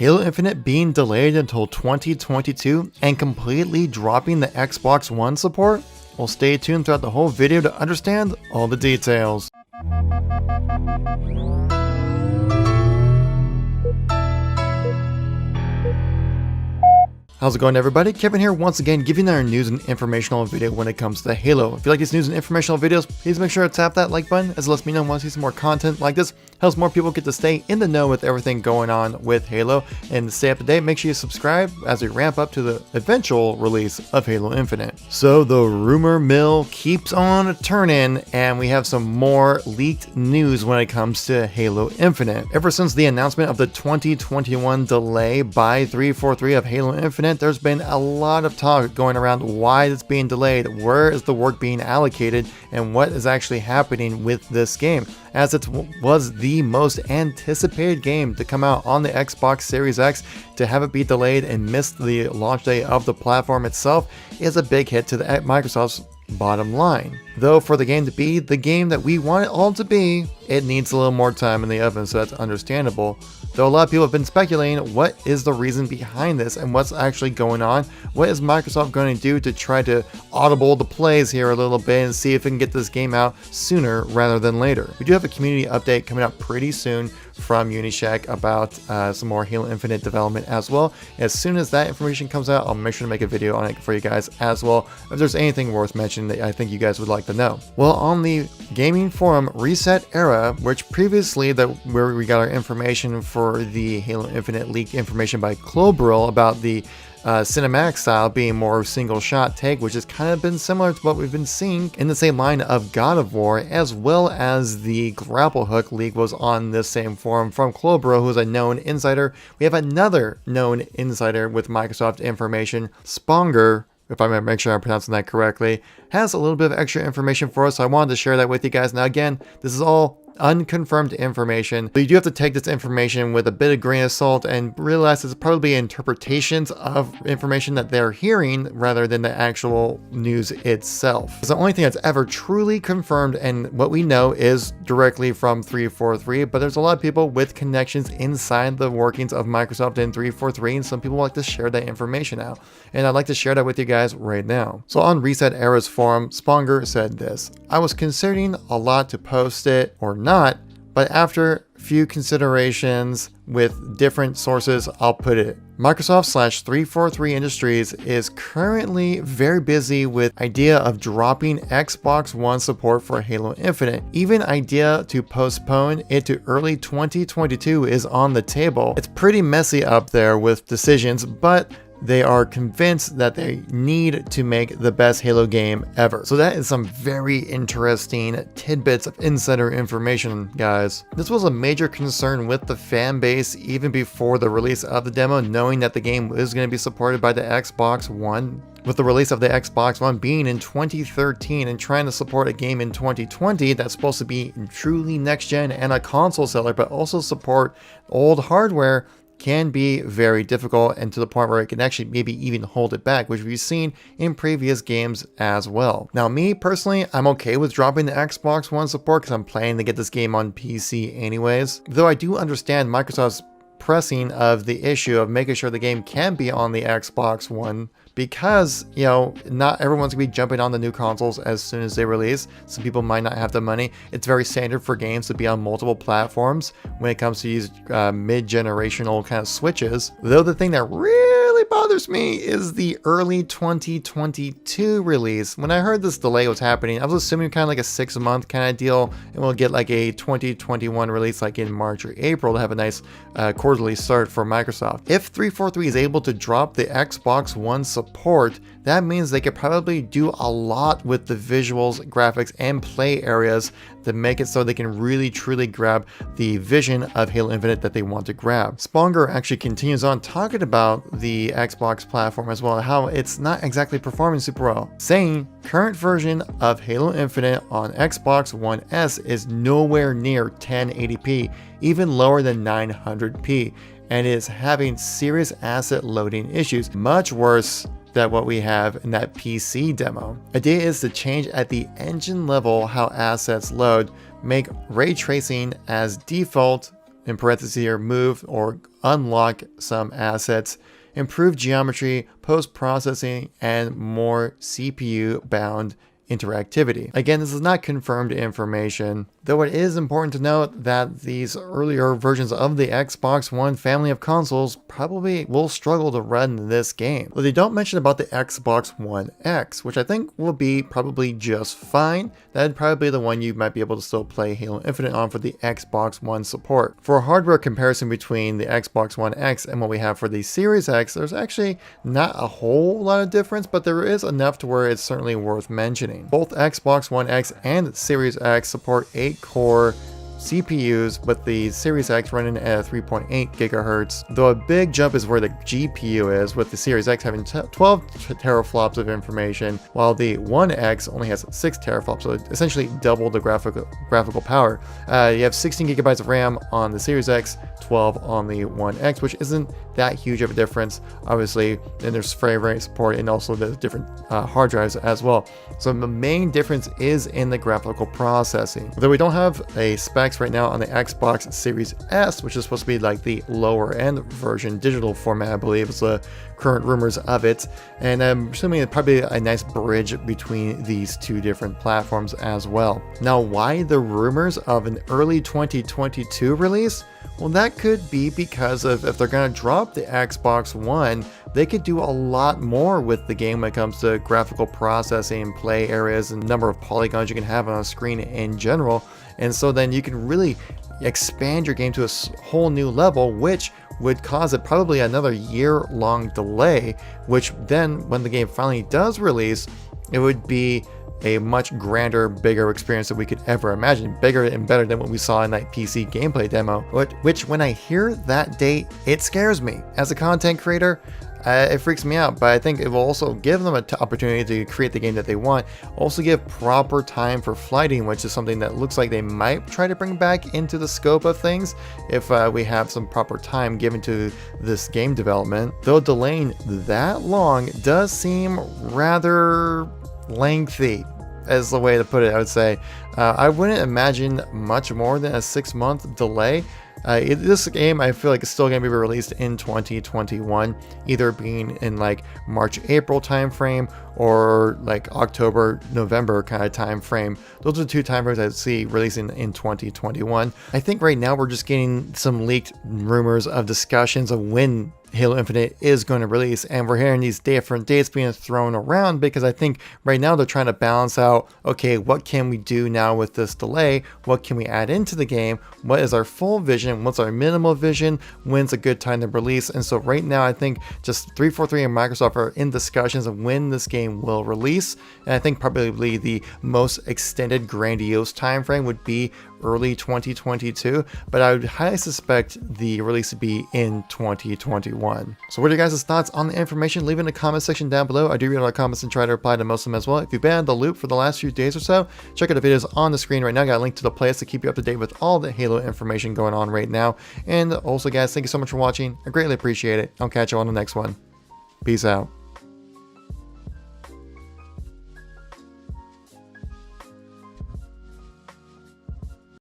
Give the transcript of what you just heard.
Halo Infinite being delayed until 2022 and completely dropping the Xbox One support? Well, stay tuned throughout the whole video to understand all the details. How's it going, everybody? Kevin here once again, giving our news and informational video when it comes to Halo. If you like these news and informational videos, please make sure to tap that like button, as it lets me know I want to see some more content like this. Helps more people get to stay in the know with everything going on with Halo, and to stay up to date, make sure you subscribe as we ramp up to the eventual release of Halo Infinite. So the rumor mill keeps on turning, and we have some more leaked news when it comes to Halo Infinite. Ever since the announcement of the 2021 delay by 343 of Halo Infinite, there's been a lot of talk going around why it's being delayed, where is the work being allocated, and what is actually happening with this game, as it was the most anticipated game to come out on the Xbox Series X. To have it be delayed and miss the launch day of the platform itself is a big hit to Microsoft's bottom line. Though for the game to be the game that we want it all to be, it needs a little more time in the oven, so that's understandable. Though a lot of people have been speculating what is the reason behind this and what's actually going on. What is Microsoft going to do to try to audible the plays here a little bit and see if we can get this game out sooner rather than later. We do have a community update coming up pretty soon from Unishack about some more Halo Infinite development as well. As soon as that information comes out, I'll make sure to make a video on it for you guys as well, if there's anything worth mentioning that I think you guys would like to know. Well, on the gaming forum Reset Era, which previously where we got our information for the Halo Infinite leaked information by Clobril about the cinematic style being more single shot take, which has kind of been similar to what we've been seeing in the same line of God of War, as well as the grapple hook leak was on this same forum from Clobril, who's a known insider. We have another known insider with Microsoft information, Sponger, if I make sure I'm pronouncing that correctly, has a little bit of extra information for us, so I wanted to share that with you guys. Now again, this is all unconfirmed information, but you do have to take this information with a bit of grain of salt and realize it's probably interpretations of information that they're hearing rather than the actual news itself. It's the only thing that's ever truly confirmed, and what we know is directly from 343, but there's a lot of people with connections inside the workings of Microsoft and 343, and some people like to share that information out, and I'd like to share that with you guys right now. So on Reset Era's forum, Sponger said this: "I was considering a lot to post it or not, but after few considerations with different sources, I'll put it. Microsoft/343 Industries is currently very busy with idea of dropping Xbox One support for Halo Infinite. Even idea to postpone it to early 2022 is on the table. It's pretty messy up there with decisions, but they are convinced that they need to make the best Halo game ever." So that is some very interesting tidbits of insider information, guys. This was a major concern with the fan base even before the release of the demo, knowing that the game was going to be supported by the Xbox One. With the release of the Xbox One being in 2013 and trying to support a game in 2020 that's supposed to be truly next gen and a console seller, but also support old hardware, can be very difficult, and to the point where it can actually maybe even hold it back, which we've seen in previous games as well. Now, me personally, I'm okay with dropping the Xbox One support because I'm planning to get this game on PC anyways, though I do understand Microsoft's pressing of the issue of making sure the game can be on the Xbox One, because, you know, not everyone's gonna be jumping on the new consoles as soon as they release. Some people might not have the money. It's very standard for games to be on multiple platforms when it comes to these mid-generational kind of switches. Though the thing that really bothers me is the early 2022 release. When I heard this delay was happening, I was assuming kind of like a 6-month kind of deal, and we'll get like a 2021 release like in March or April to have a nice quarterly start for Microsoft. If 343 is able to drop the Xbox One support, that means they could probably do a lot with the visuals, graphics, and play areas to make it so they can really truly grab the vision of Halo Infinite that they want to grab. Sponger actually continues on talking about the Xbox platform as well, how it's not exactly performing super well, saying current version of Halo Infinite on Xbox One S is nowhere near 1080p, even lower than 900p, and is having serious asset loading issues, much worse than what we have in that PC demo. Idea is to change at the engine level how assets load, make ray tracing as default in parentheses here, move or unlock some assets, improve geometry, post-processing, and more CPU-bound interactivity. Again, this is not confirmed information, though it is important to note that these earlier versions of the Xbox One family of consoles probably will struggle to run this game. But they don't mention about the Xbox One X, which I think will be probably just fine. That'd probably be the one you might be able to still play Halo Infinite on for the Xbox One support. For a hardware comparison between the Xbox One X and what we have for the Series X, there's actually not a whole lot of difference, but there is enough to where it's certainly worth mentioning. Both Xbox One X and Series X support 8-core CPUs, but the Series X running at 3.8 gigahertz, though a big jump is where the GPU is, with the Series X having 12 teraflops of information, while the One X only has 6 teraflops, so essentially double the graphical power. You have 16 gigabytes of RAM on the Series X, 12 on the One X, which isn't that huge of a difference, obviously. Then there's frame rate support and also the different hard drives as well. So the main difference is in the graphical processing. Though we don't have a specs right now on the Xbox Series S, which is supposed to be like the lower end version, digital format, I believe is the current rumors of it. And I'm assuming it's probably a nice bridge between these two different platforms as well. Now, why the rumors of an early 2022 release? Well, that could be because of if they're going to drop the Xbox One, they could do a lot more with the game when it comes to graphical processing, play areas, and number of polygons you can have on a screen in general. And so then you can really expand your game to a whole new level, which would cause it probably another year-long delay, which then when the game finally does release, it would be a much grander, bigger experience that we could ever imagine. Bigger and better than what we saw in that PC gameplay demo, which when I hear that date, it scares me. As a content creator, it freaks me out, but I think it will also give them an opportunity to create the game that they want. Also give proper time for flighting, which is something that looks like they might try to bring back into the scope of things if we have some proper time given to this game development. Though delaying that long does seem rather lengthy, is the way to put it, I would say. I wouldn't imagine much more than a 6-month delay. This game, I feel like, is still going to be released in 2021, either being in like March, April timeframe or like October, November kind of time frame. Those are the two time frames I see releasing in 2021. I think right now we're just getting some leaked rumors of discussions of when Halo Infinite is going to release, and we're hearing these different dates being thrown around because I think right now they're trying to balance out, okay, what can we do now with this delay? What can we add into the game? What is our full vision? What's our minimal vision? When's a good time to release? And so right now I think just 343 and Microsoft are in discussions of when this game will release, and I think probably the most extended, grandiose time frame would be early 2022, but I would highly suspect the release to be in 2021. So what are your guys' thoughts on the information? Leave it in the comment section down below. I do read all the comments and try to reply to most of them as well. If you've been on the loop for the last few days or so, check out the videos on the screen right now. I got a link to the playlist to keep you up to date with all the Halo information going on right now. And also guys, thank you so much for watching. I greatly appreciate it. I'll catch you on the next one. Peace out.